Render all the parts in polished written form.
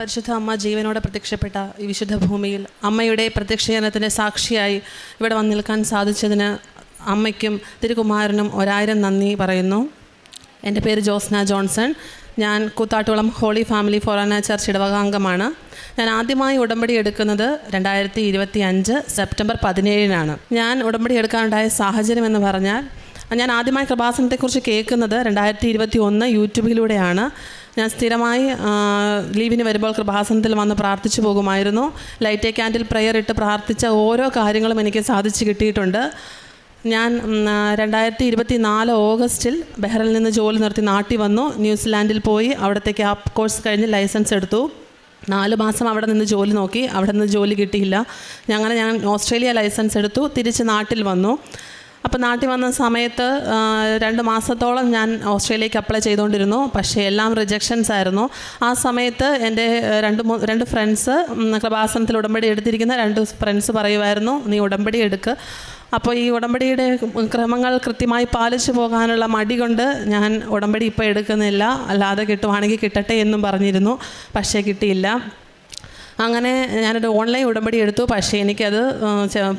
പരിശുദ്ധ അമ്മ ജീവനോടെ പ്രത്യക്ഷപ്പെട്ട ഈ വിശുദ്ധ ഭൂമിയിൽ അമ്മയുടെ പ്രത്യക്ഷീകരണത്തിൻ്റെ സാക്ഷിയായി ഇവിടെ വന്ന് നിൽക്കാൻ സാധിച്ചതിന് അമ്മയ്ക്കും തിരുകുമാരനും 1000 നന്ദി പറയുന്നു. എൻ്റെ പേര് ജോസ്ന ജോൺസൺ. ഞാൻ Koothattukulam Holy Family Forane Church ഇടവകാംഗമാണ്. ഞാൻ ആദ്യമായി ഉടമ്പടി എടുക്കുന്നത് 2025 സെപ്റ്റംബർ 17 ഞാൻ ഉടമ്പടി എടുക്കാനുണ്ടായ സാഹചര്യം എന്ന് പറഞ്ഞാൽ, ഞാൻ ആദ്യമായി കൃപാസനത്തെക്കുറിച്ച് കേൾക്കുന്നത് 2021 യൂട്യൂബിലൂടെയാണ്. ഞാൻ സ്ഥിരമായി ലീവിന് വരുമ്പോൾ കൃപാസനത്തിൽ വന്ന് പ്രാർത്ഥിച്ചു പോകുമായിരുന്നു. ലൈറ്റ് എ ക്യാൻഡിൽ പ്രെയർ ഇട്ട് പ്രാർത്ഥിച്ച ഓരോ കാര്യങ്ങളും എനിക്ക് സാധിച്ചു കിട്ടിയിട്ടുണ്ട്. ഞാൻ 2024 ഓഗസ്റ്റിൽ ബഹ്റിനിൽ നിന്ന് ജോലി നിർത്തി നാട്ടിൽ വന്നു. ന്യൂസിലാൻഡിൽ പോയി അവിടത്തെ ക്യാപ് കോഴ്സ് കഴിഞ്ഞ് ലൈസൻസ് എടുത്തു. 4 മാസം അവിടെ നിന്ന് ജോലി നോക്കി. അവിടെ നിന്ന് ജോലി കിട്ടിയില്ല. ഞാൻ ഓസ്ട്രേലിയ ലൈസൻസ് എടുത്തു. തിരിച്ച് നാട്ടിൽ വന്നു. അപ്പോൾ നാട്ടിൽ വന്ന സമയത്ത് 2 മാസത്തോളം ഞാൻ ഓസ്ട്രേലിയക്ക് അപ്ലൈ ചെയ്തുകൊണ്ടിരുന്നു. പക്ഷേ എല്ലാം റിജക്ഷൻസ് ആയിരുന്നു. ആ സമയത്ത് എൻ്റെ രണ്ട് ഫ്രണ്ട്സ്, കൃപാസനത്തിൽ ഉടമ്പടി എടുത്തിരിക്കുന്ന 2 ഫ്രണ്ട്സ് പറയുമായിരുന്നു, നീ ഉടമ്പടി എടുക്ക്. അപ്പോൾ ഈ ഉടമ്പടിയുടെ ക്രമങ്ങൾ കൃത്യമായി പാലിച്ചു പോകാനുള്ള മടി കൊണ്ട് ഞാൻ ഉടമ്പടി ഇപ്പോൾ എടുക്കുന്നില്ല, അല്ലാതെ കിട്ടുവാണെങ്കിൽ കിട്ടട്ടെ എന്നും പറഞ്ഞിരുന്നു. പക്ഷേ കിട്ടിയില്ല. അങ്ങനെ ഞാനൊരു ഓൺലൈൻ ഉടമ്പടി എടുത്തു. പക്ഷേ എനിക്കത്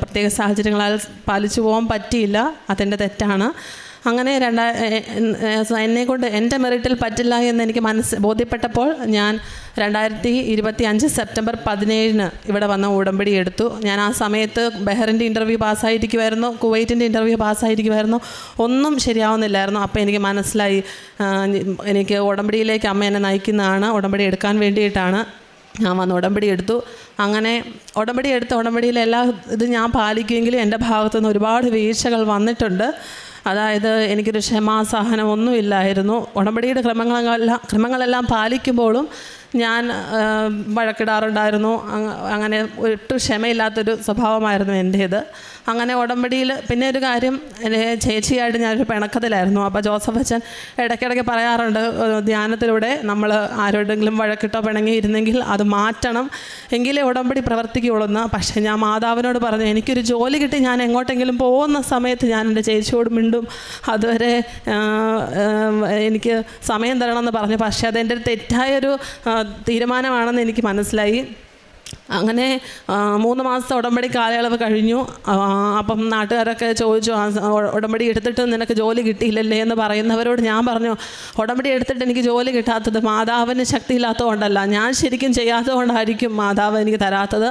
പ്രത്യേക സാഹചര്യങ്ങളാൽ പാലിച്ചു പോകാൻ പറ്റിയില്ല. അതെൻ്റെ തെറ്റാണ്. അങ്ങനെ എന്നെക്കൊണ്ട് എൻ്റെ മെറിറ്റിൽ പറ്റില്ല എന്ന് എനിക്ക് ബോധ്യപ്പെട്ടപ്പോൾ ഞാൻ 2025 സെപ്റ്റംബർ 17 ഇവിടെ വന്ന ഉടമ്പടി എടുത്തു. ഞാൻ ആ സമയത്ത് ബഹ്റിൻ്റെ ഇൻ്റർവ്യൂ പാസ്സായിരിക്കുമായിരുന്നു, കുവൈറ്റിൻ്റെ ഇൻ്റർവ്യൂ പാസ്സായിരിക്കുമായിരുന്നു. ഒന്നും ശരിയാവുന്നില്ലായിരുന്നു. അപ്പോൾ എനിക്ക് മനസ്സിലായി, എനിക്ക് ഉടമ്പടിയിലേക്ക് അമ്മ എന്നെ നയിക്കുന്നതാണ്, ഉടമ്പടി എടുക്കാൻ വേണ്ടിയിട്ടാണ് ഞാൻ വന്ന് ഉടമ്പടി എടുത്തു. അങ്ങനെ ഉടമ്പടിയിൽ എല്ലാ ഇത് ഞാൻ പാലിക്കുമെങ്കിലും എൻ്റെ ഭാഗത്തുനിന്ന് ഒരുപാട് വീഴ്ചകൾ വന്നിട്ടുണ്ട്. അതായത് എനിക്കൊരു ക്ഷമാസഹനം ഒന്നുമില്ലായിരുന്നു. ഉടമ്പടിയുടെ ക്രമങ്ങളെല്ലാം പാലിക്കുമ്പോഴും ഞാൻ വഴക്കിടാറുണ്ടായിരുന്നു. അങ്ങനെ ഒട്ടും ക്ഷമയില്ലാത്തൊരു സ്വഭാവമായിരുന്നു എൻ്റേത്. അങ്ങനെ ഉടമ്പടിയിൽ പിന്നെ ഒരു കാര്യം, എൻ്റെ ചേച്ചിയായിട്ട് ഞാനൊരു പിണക്കത്തിലായിരുന്നു. അപ്പോൾ ജോസഫ് അച്ഛൻ ഇടയ്ക്കിടയ്ക്ക് പറയാറുണ്ട്, ധ്യാനത്തിലൂടെ നമ്മൾ ആരോടെങ്കിലും വഴക്കിട്ടോ പിണങ്ങി ഇരുന്നെങ്കിൽ അത് മാറ്റണം, എങ്കിലേ ഉടമ്പടി പ്രവർത്തിക്കുകയുള്ളൂ. പക്ഷേ ഞാൻ മാതാവിനോട് പറഞ്ഞു, എനിക്കൊരു ജോലി കിട്ടി ഞാൻ എങ്ങോട്ടെങ്കിലും പോകുന്ന സമയത്ത് ഞാൻ എൻ്റെ ചേച്ചിയോട് മിണ്ടും, അതുവരെ എനിക്ക് സമയം തരണമെന്ന് പറഞ്ഞു. പക്ഷേ അതെൻ്റെ ഒരു തെറ്റായൊരു തീരുമാനമാണെന്ന് എനിക്ക് മനസ്സിലായി. അങ്ങനെ 3 മാസത്തെ ഉടമ്പടി കാലയളവ് കഴിഞ്ഞു. അപ്പം നാട്ടുകാരൊക്കെ ചോദിച്ചു, ഉടമ്പടി എടുത്തിട്ട് നിനക്ക് ജോലി കിട്ടിയില്ലല്ലേ എന്ന് പറയുന്നവരോട് ഞാൻ പറഞ്ഞു, ഉടമ്പടി എടുത്തിട്ട് എനിക്ക് ജോലി കിട്ടാത്തത് മാതാവിന് ശക്തിയില്ലാത്തതുകൊണ്ടല്ല, ഞാൻ ശരിക്കും ചെയ്യാത്തതുകൊണ്ടായിരിക്കും മാതാവ് എനിക്ക് തരാത്തത്.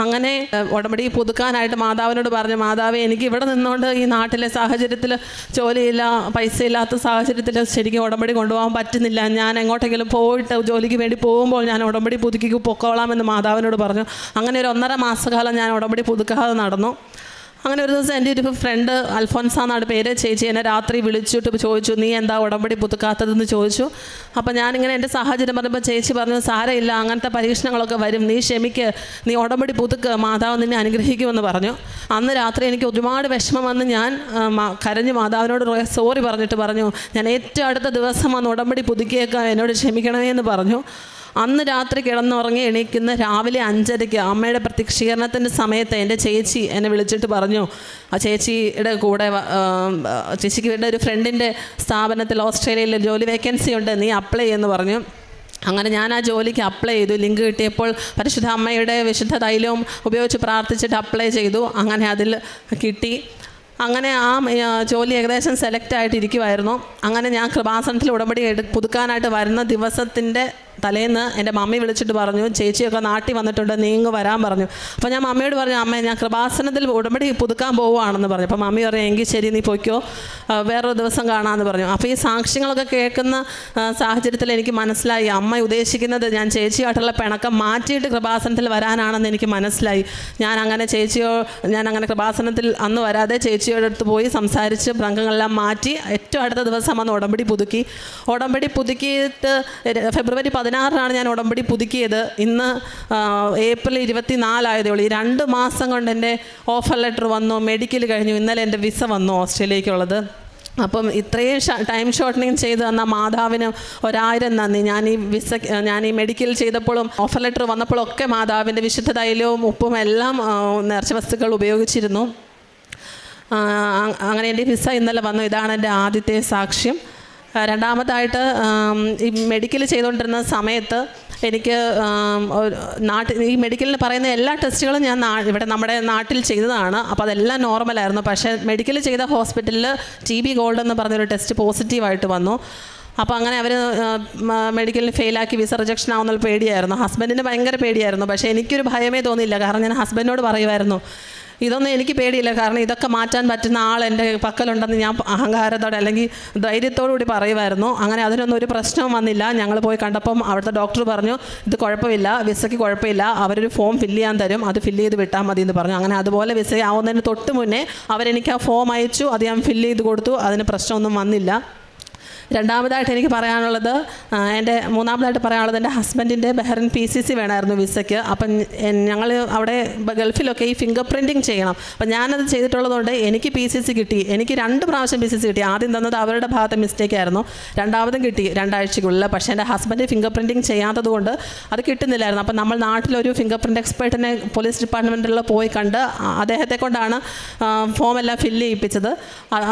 അങ്ങനെ ഉടമ്പടി പുതുക്കാനായിട്ട് മാതാവിനോട് പറഞ്ഞു, മാതാവേ, എനിക്ക് ഇവിടെ നിന്നുകൊണ്ട് ഈ നാട്ടിലെ സാഹചര്യത്തിൽ ജോലിയില്ല, പൈസ ഇല്ലാത്ത സാഹചര്യത്തിൽ ശരിക്കും ഉടമ്പടി കൊണ്ടുപോകാൻ പറ്റുന്നില്ല. ഞാൻ എങ്ങോട്ടെങ്കിലും പോയിട്ട് ജോലിക്ക് വേണ്ടി പോകുമ്പോൾ ഞാൻ ഉടമ്പടി പുതുക്കി പൊക്കോളാമെന്ന് മാതാവിനോട് പറഞ്ഞു. അങ്ങനെ ഒരു 1.5 മാസക്കാലം ഞാൻ ഉടമ്പടി പുതുക്കാതെ നടന്നു. അങ്ങനെ ഒരു ദിവസം എൻ്റെ ഒരു ഫ്രണ്ട്, അൽഫോൻസ എന്നാണ് പേര്, ചേച്ചി എന്നെ രാത്രി വിളിച്ചിട്ട് ചോദിച്ചു, നീ എന്താ ഉടമ്പടി പുതുക്കാത്തതെന്ന് ചോദിച്ചു. അപ്പോൾ ഞാനിങ്ങനെ എൻ്റെ സാഹചര്യം പറഞ്ഞപ്പോൾ ചേച്ചി പറഞ്ഞു, സാരമില്ല, അങ്ങനത്തെ പരീക്ഷണങ്ങളൊക്കെ വരും, നീ ക്ഷമിക്ക്, നീ ഉടമ്പടി പുതുക്ക്, മാതാവ് നിന്നെ അനുഗ്രഹിക്കുമെന്ന് പറഞ്ഞു. അന്ന് രാത്രി എനിക്ക് ഒരുപാട് വിഷമം വന്ന് ഞാൻ കരഞ്ഞ് മാതാവിനോട് സോറി പറഞ്ഞു, ഞാൻ ഏറ്റവും അടുത്ത ദിവസം വന്ന് ഉടമ്പടി പുതുക്കിയേക്കാം, എന്നോട് ക്ഷമിക്കണമേ എന്ന് പറഞ്ഞു. അന്ന് രാത്രി കിടന്നുറങ്ങി എണീക്കുന്ന രാവിലെ 5:30 അമ്മയുടെ പ്രത്യക്ഷീകരണത്തിൻ്റെ സമയത്ത് എൻ്റെ ചേച്ചി എന്നെ വിളിച്ചിട്ട് പറഞ്ഞു, ആ ചേച്ചിയുടെ കൂടെ ചേച്ചിക്ക് ഒരു ഫ്രണ്ടിൻ്റെ സ്ഥാപനത്തിൽ ഓസ്ട്രേലിയയിൽ ജോലി വേക്കൻസി ഉണ്ട്, നീ അപ്ലൈ ചെയ്യുമെന്ന് പറഞ്ഞു. അങ്ങനെ ഞാൻ ആ ജോലിക്ക് അപ്ലൈ ചെയ്തു. ലിങ്ക് കിട്ടിയപ്പോൾ പരിശുദ്ധ അമ്മയുടെ വിശുദ്ധ തൈലവും ഉപയോഗിച്ച് പ്രാർത്ഥിച്ചിട്ട് അപ്ലൈ ചെയ്തു. അങ്ങനെ അതിൽ കിട്ടി. അങ്ങനെ ആ ജോലി ഏകദേശം സെലക്ട് ആയിട്ടിരിക്കുമായിരുന്നു. അങ്ങനെ ഞാൻ കൃപാസനത്തിൽ ഉടമ്പടി പുതുക്കാനായിട്ട് വരുന്ന ദിവസത്തിൻ്റെ തലേന്ന് എൻ്റെ മമ്മി വിളിച്ചിട്ട് പറഞ്ഞു, ചേച്ചിയൊക്കെ നാട്ടിൽ വന്നിട്ടുണ്ട്, നീ ഇങ്ങ് വരാൻ പറഞ്ഞു. അപ്പോൾ ഞാൻ മമ്മിയോട് പറഞ്ഞു, അമ്മ, ഞാൻ കൃപാസനത്തിൽ ഉടമ്പടി പുതുക്കാൻ പോവുകയാണെന്ന് പറഞ്ഞു. അപ്പോൾ മമ്മി പറഞ്ഞു, എങ്കിൽ ശരി, നീ പൊയ്ക്കോ, വേറൊരു ദിവസം കാണാമെന്ന് പറഞ്ഞു. അപ്പോൾ ഈ സാക്ഷ്യങ്ങളൊക്കെ കേൾക്കുന്ന സാഹചര്യത്തിൽ എനിക്ക് മനസ്സിലായി, അമ്മ ഉദ്ദേശിക്കുന്നത് ഞാൻ ചേച്ചിയായിട്ടുള്ള പിണക്കം മാറ്റിയിട്ട് കൃപാസനത്തിൽ വരാനാണെന്ന് എനിക്ക് മനസ്സിലായി. ഞാൻ അങ്ങനെ കൃപാസനത്തിൽ അന്ന് വരാതെ ചേച്ചിയുടെ അടുത്ത് പോയി സംസാരിച്ച് അംഗങ്ങളെല്ലാം മാറ്റി ഏറ്റവും അടുത്ത ദിവസം വന്ന് ഉടമ്പടി പുതുക്കിയിട്ട് ഫെബ്രുവരി 16 ഞാൻ ഉടമ്പടി പുതുക്കിയത്. ഇന്ന് ഏപ്രിൽ 24 ആയതേ ഉള്ളൂ. ഈ 2 മാസം കൊണ്ട് എൻ്റെ ഓഫർ ലെറ്റർ വന്നു, മെഡിക്കൽ കഴിഞ്ഞു, ഇന്നലെ എൻ്റെ വിസ വന്നു ഓസ്ട്രേലിയക്കുള്ളത്. അപ്പം ഇത്രയും ടൈം ഷോർട്ടനിങ് ചെയ്ത് തന്ന മാതാവിന് 1000 നന്ദി. ഞാൻ ഈ മെഡിക്കൽ ചെയ്തപ്പോഴും ഓഫർ ലെറ്റർ വന്നപ്പോഴൊക്കെ മാതാവിൻ്റെ വിശുദ്ധ തൈലവും ഉപ്പും എല്ലാം നേർച്ച വസ്തുക്കൾ ഉപയോഗിച്ചിരുന്നു. അങ്ങനെ എൻ്റെ വിസ ഇന്നലെ വന്നു. ഇതാണ് എൻ്റെ ആദ്യത്തെ സാക്ഷ്യം. രണ്ടാമതായിട്ട് ഈ മെഡിക്കൽ ചെയ്തുകൊണ്ടിരുന്ന സമയത്ത് എനിക്ക് ഈ മെഡിക്കലിന് പറയുന്ന എല്ലാ ടെസ്റ്റുകളും ഞാൻ ഇവിടെ നമ്മുടെ നാട്ടിൽ ചെയ്തതാണ്. അപ്പോൾ അതെല്ലാം നോർമലായിരുന്നു. പക്ഷേ മെഡിക്കൽ ചെയ്ത ഹോസ്പിറ്റലിൽ TB ഗോൾഡ് എന്ന് പറഞ്ഞൊരു ടെസ്റ്റ് പോസിറ്റീവായിട്ട് വന്നു. അപ്പോൾ അങ്ങനെ അവർ മെഡിക്കലിന് ഫെയിലാക്കി വിസ റിജക്ഷൻ ആവുന്നുള്ള പേടിയായിരുന്നു. ഹസ്ബൻഡിന് ഭയങ്കര പേടിയായിരുന്നു. പക്ഷേ എനിക്കൊരു ഭയമേ തോന്നിയില്ല. കാരണം ഞാൻ ഹസ്ബൻഡിനോട് പറയുമായിരുന്നു, ഇതൊന്നും എനിക്ക് പേടിയില്ല, കാരണം ഇതൊക്കെ മാറ്റാൻ പറ്റുന്ന ആൾ എൻ്റെ പക്കലുണ്ടെന്ന് ഞാൻ അഹങ്കാരത്തോടെ അല്ലെങ്കിൽ ധൈര്യത്തോടു കൂടി പറയുമായിരുന്നു. അങ്ങനെ അതിനൊന്നും ഒരു പ്രശ്നവും വന്നില്ല. ഞങ്ങൾ പോയി കണ്ടപ്പം അവിടുത്തെ ഡോക്ടർ പറഞ്ഞു, ഇത് കുഴപ്പമില്ല, വിസയ്ക്ക് കുഴപ്പമില്ല, അവരൊരു ഫോം ഫില്ല് ചെയ്യാൻ തരും, അത് ഫില്ല് ചെയ്ത് വിട്ടാൽ മതി എന്ന് പറഞ്ഞു. അങ്ങനെ അതുപോലെ വിസ ആവുന്നതിന് തൊട്ട് മുന്നേ അവരെനിക്ക് ആ ഫോം അയച്ചു. അത് ഞാൻ ഫില്ല് ചെയ്ത് കൊടുത്തു. അതിന് പ്രശ്നമൊന്നും വന്നില്ല. രണ്ടാമതായിട്ട് എനിക്ക് പറയാനുള്ളത്, മൂന്നാമതായിട്ട് പറയാനുള്ളത്, എൻ്റെ ഹസ്ബൻഡിൻ്റെ ബഹ്റിൻ PCC വേണമായിരുന്നു വിസയ്ക്ക്. അപ്പം ഞങ്ങൾ അവിടെ ഗൾഫിലൊക്കെ ഈ ഫിംഗർ പ്രിൻറ്റിങ് ചെയ്യണം. അപ്പം ഞാനത് ചെയ്തിട്ടുള്ളതുകൊണ്ട് എനിക്ക് PCC കിട്ടി. എനിക്ക് 2 പ്രാവശ്യം PCC കിട്ടി. ആദ്യം തന്നത് അവരുടെ ഭാഗത്തെ മിസ്റ്റേക്കായിരുന്നു. രണ്ടാമതും കിട്ടി 2 ആഴ്ചയ്ക്കുള്ളിൽ. പക്ഷേ എൻ്റെ ഹസ്ബൻഡ് ഫിംഗർ പ്രിൻറ്റിങ് ചെയ്യാത്തത് കൊണ്ട് അത് കിട്ടുന്നില്ലായിരുന്നു. അപ്പം നമ്മൾ നാട്ടിലൊരു ഫിംഗർ പ്രിൻറ്റ് എക്സ്പേർട്ടിനെ പോലീസ് ഡിപ്പാർട്ട്മെൻറ്റിൽ പോയി കണ്ട് അദ്ദേഹത്തെ കൊണ്ടാണ് ഫോമെല്ലാം ഫില്ല് ചെയ്യിപ്പിച്ചത്.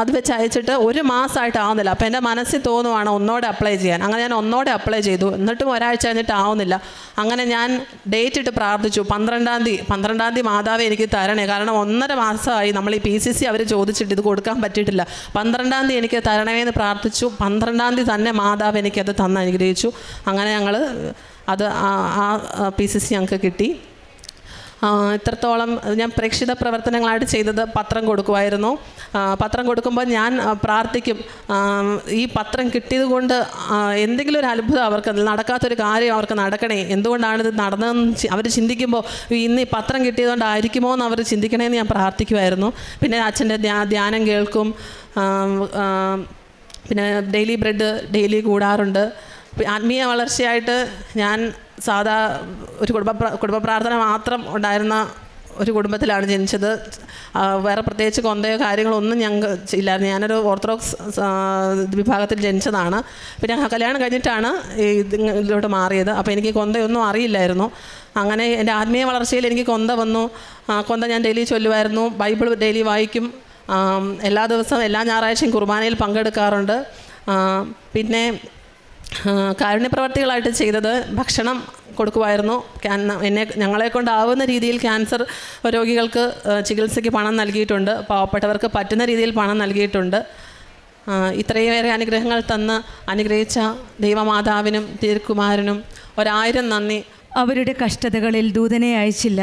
അത് വെച്ച് അയച്ചിട്ട് 1 മാസമായിട്ട് ആവുന്നില്ല. അപ്പോൾ എൻ്റെ മനസ്സിൽ തോന്നുവാണ് ഒന്നോടെ അപ്ലൈ ചെയ്യാൻ. അങ്ങനെ ഞാൻ ഒന്നോടെ അപ്ലൈ ചെയ്തു. എന്നിട്ടും ഒരാഴ്ച കഴിഞ്ഞിട്ട് ആവുന്നില്ല. അങ്ങനെ ഞാൻ ഡേറ്റ് ഇട്ട് പ്രാർത്ഥിച്ചു. 12-ാം തീയതി മാതാവേ എനിക്ക് തരണേ, കാരണം 1.5 മാസമായി നമ്മൾ ഈ PCC അവർ ചോദിച്ചിട്ട് ഇത് കൊടുക്കാൻ പറ്റിയിട്ടില്ല. 12-ാം തീയതി എനിക്ക് തരണമേന്ന് പ്രാർത്ഥിച്ചു. 12-ാം തീയതി തന്നെ മാതാവ് എനിക്കത് തന്ന് അനുഗ്രഹിച്ചു. അങ്ങനെ ഞങ്ങൾ അത് PCC ഞങ്ങൾക്ക് കിട്ടി. ഇത്രത്തോളം ഞാൻ പ്രേക്ഷിത പ്രവർത്തനങ്ങളായിട്ട് ചെയ്തത് പത്രം കൊടുക്കുമായിരുന്നു. പത്രം കൊടുക്കുമ്പോൾ ഞാൻ പ്രാർത്ഥിക്കും, ഈ പത്രം കിട്ടിയത് കൊണ്ട് എന്തെങ്കിലും ഒരു അത്ഭുതം അവർക്ക്, നടക്കാത്തൊരു കാര്യം അവർക്ക് നടക്കണേ, എന്തുകൊണ്ടാണിത് നടന്നതെന്ന് അവർ ചിന്തിക്കുമ്പോൾ ഇന്ന് ഈ പത്രം കിട്ടിയതുകൊണ്ടായിരിക്കുമോ എന്ന് അവർ ചിന്തിക്കണേന്ന് ഞാൻ പ്രാർത്ഥിക്കുമായിരുന്നു. പിന്നെ അച്ഛൻ്റെ ധ്യാനം കേൾക്കും. പിന്നെ ഡെയിലി ബ്രെഡ് ഡെയിലി കൂടാറുണ്ട്. ആത്മീയ വളർച്ചയായിട്ട് ഞാൻ സാധാ ഒരു കുടുംബ പ്രാർത്ഥന മാത്രം ഉണ്ടായിരുന്ന ഒരു കുടുംബത്തിലാണ് ജനിച്ചത്. വേറെ പ്രത്യേകിച്ച് കൊന്തയോ കാര്യങ്ങളൊന്നും ഞങ്ങൾക്ക് ഇല്ലായിരുന്നു. ഞാനൊരു ഓർത്തഡോക്സ് വിഭാഗത്തിൽ ജനിച്ചതാണ്. പിന്നെ കല്യാണം കഴിഞ്ഞിട്ടാണ് ഇതിലോട്ട് മാറിയത്. അപ്പോൾ എനിക്ക് കൊന്തയൊന്നും അറിയില്ലായിരുന്നു. അങ്ങനെ എൻ്റെ ആത്മീയ വളർച്ചയിൽ എനിക്ക് കൊന്ത വന്നു. കൊന്ത ഞാൻ ഡെയിലി ചൊല്ലുമായിരുന്നു. ബൈബിൾ ഡെയിലി വായിക്കും. എല്ലാ ദിവസവും എല്ലാ ഞായറാഴ്ചയും കുർബാനയിൽ പങ്കെടുക്കാറുണ്ട്. പിന്നെ കാരുണ്യപ്രവർത്തികളായിട്ട് ചെയ്തത് ഭക്ഷണം കൊടുക്കുമായിരുന്നു. ഞങ്ങളെ കൊണ്ടാവുന്ന രീതിയിൽ ക്യാൻസർ രോഗികൾക്ക് ചികിത്സയ്ക്ക് പണം നൽകിയിട്ടുണ്ട്. പാവപ്പെട്ടവർക്ക് പറ്റുന്ന രീതിയിൽ പണം നൽകിയിട്ടുണ്ട്. ഇത്രയേറെ അനുഗ്രഹങ്ങൾ തന്ന് അനുഗ്രഹിച്ച ദൈവമാതാവിനും തിരുക്കുമാരനും 1000 നന്ദി. അവരുടെ കഷ്ടതകളിൽ ദൂതനെ അയച്ചില്ല,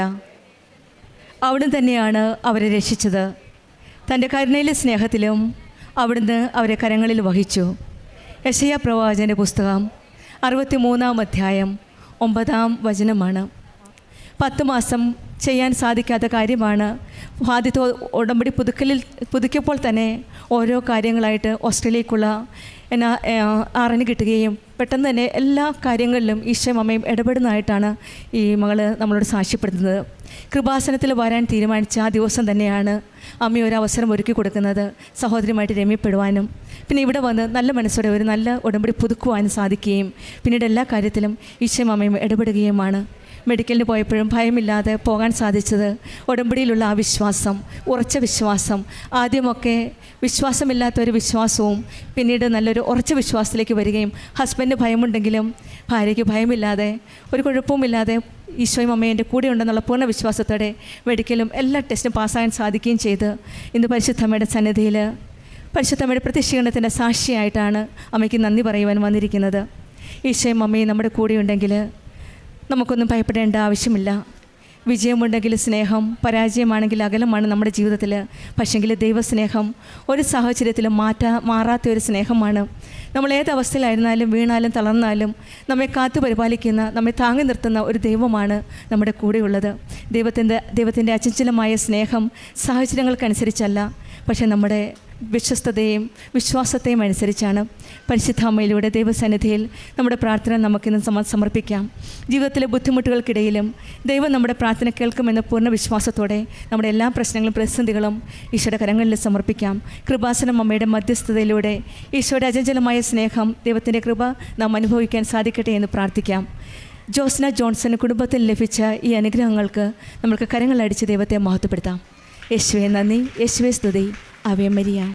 അവിടുന്ന് തന്നെയാണ് അവരെ രക്ഷിച്ചത്. തൻ്റെ കരുണയിലെ സ്നേഹത്തിലും അവിടുന്ന് അവരെ കരങ്ങളിൽ വഹിച്ചു. യെശയ്യാ പ്രവാചകൻ്റെ പുസ്തകം 63-ാം അധ്യായം 9-ാം വചനമാണ്. 10 മാസം ചെയ്യാൻ സാധിക്കാത്ത കാര്യമാണ് ആദ്യത്തെ ഉടമ്പടി പുതുക്കിയപ്പോൾ തന്നെ ഓരോ കാര്യങ്ങളായിട്ട് ഓസ്ട്രേലിയക്കുള്ള RN കിട്ടുകയും പെട്ടെന്ന് തന്നെ എല്ലാ കാര്യങ്ങളിലും ഈശോയും അമ്മയും ഇടപെടുന്നതായിട്ടാണ് ഈ മകൾ നമ്മളോട് സാക്ഷ്യപ്പെടുത്തുന്നത്. കൃപാസനത്തിൽ വരാൻ തീരുമാനിച്ച ആ ദിവസം തന്നെയാണ് അമ്മ ഒരു അവസരം ഒരുക്കി കൊടുക്കുന്നത് സഹോദരിയുമായിട്ട് രമ്യപ്പെടുവാനും പിന്നെ ഇവിടെ വന്ന് നല്ല മനസ്സോടെ ഒരു നല്ല ഉടമ്പടി പുതുക്കുവാനും സാധിക്കുകയും പിന്നീട് എല്ലാ കാര്യത്തിലും ഈശോയും അമ്മയും ഇടപെടുകയുമാണ്. മെഡിക്കലിന് പോയപ്പോഴും ഭയമില്ലാതെ പോകാൻ സാധിച്ചത് ഉടമ്പടിയിലുള്ള ആ വിശ്വാസം, ഉറച്ച വിശ്വാസം, ആദ്യമൊക്കെ വിശ്വാസമില്ലാത്തൊരു വിശ്വാസവും പിന്നീട് നല്ലൊരു ഉറച്ച വിശ്വാസത്തിലേക്ക് വരികയും ഹസ്ബൻഡിന് ഭയമുണ്ടെങ്കിലും ഭാര്യയ്ക്ക് ഭയമില്ലാതെ ഒരു കുഴപ്പവുമില്ലാതെ ഈശോയും അമ്മയും എൻ്റെ കൂടെ ഉണ്ടെന്നുള്ള പൂർണ്ണ വിശ്വാസത്തോടെ മെഡിക്കലും എല്ലാ ടെസ്റ്റും പാസ്സാകാൻ സാധിക്കുകയും ചെയ്ത് ഇന്ന് പരിശുദ്ധമ്മയുടെ സന്നിധിയിൽ പരിശുദ്ധമ്മയുടെ പ്രത്യക്ഷീകരണത്തിൻ്റെ സാക്ഷിയായിട്ടാണ് അമ്മയ്ക്ക് നന്ദി പറയുവാൻ വന്നിരിക്കുന്നത്. ഈശോയും അമ്മയും നമ്മുടെ കൂടെയുണ്ടെങ്കിൽ നമുക്കൊന്നും ഭയപ്പെടേണ്ട ആവശ്യമില്ല. വിജയമുണ്ടെങ്കിൽ സ്നേഹം, പരാജയമാണെങ്കിൽ അകലമാണ് നമ്മുടെ ജീവിതത്തിൽ. പക്ഷെങ്കിൽ ദൈവസ്നേഹം ഒരു സാഹചര്യത്തിലും മാറാത്ത ഒരു സ്നേഹമാണ്. നമ്മൾ ഏതവസ്ഥയിലായിരുന്നാലും വീണാലും തളർന്നാലും നമ്മെ കാത്തു പരിപാലിക്കുന്ന, നമ്മെ താങ്ങി നിർത്തുന്ന ഒരു ദൈവമാണ് നമ്മുടെ കൂടെയുള്ളത്. ദൈവത്തിൻ്റെ അചഞ്ചലമായ സ്നേഹം സാഹചര്യങ്ങൾക്കനുസരിച്ചല്ല, പക്ഷെ നമ്മുടെ വിശ്വസ്തതയും വിശ്വാസത്തെയും അനുസരിച്ചാണ്. പരിശുദ്ധ അമ്മയിലൂടെ ദൈവസന്നിധിയിൽ നമ്മുടെ പ്രാർത്ഥന നമുക്കിന്ന് സമർപ്പിക്കാം. ജീവിതത്തിലെ ബുദ്ധിമുട്ടുകൾക്കിടയിലും ദൈവം നമ്മുടെ പ്രാർത്ഥന കേൾക്കുമെന്ന പൂർണ്ണ വിശ്വാസത്തോടെ നമ്മുടെ എല്ലാ പ്രശ്നങ്ങളും പ്രതിസന്ധികളും ഈശോയുടെ കരങ്ങളിൽ സമർപ്പിക്കാം. കൃപാസനം അമ്മയുടെ മധ്യസ്ഥതയിലൂടെ ഈശോയുടെ അചഞ്ചലമായ സ്നേഹം, ദൈവത്തിൻ്റെ കൃപ നാം അനുഭവിക്കാൻ സാധിക്കട്ടെ എന്ന് പ്രാർത്ഥിക്കാം. ജോസ്ന ജോൺസൺ കുടുംബത്തിൽ ലഭിച്ച ഈ അനുഗ്രഹങ്ങൾക്ക് നമുക്ക് കരങ്ങളടിച്ച് ദൈവത്തെ മഹത്വപ്പെടുത്താം. യേശുവേ നന്ദി, യേശുവേ സ്തുതി. Ave Maria.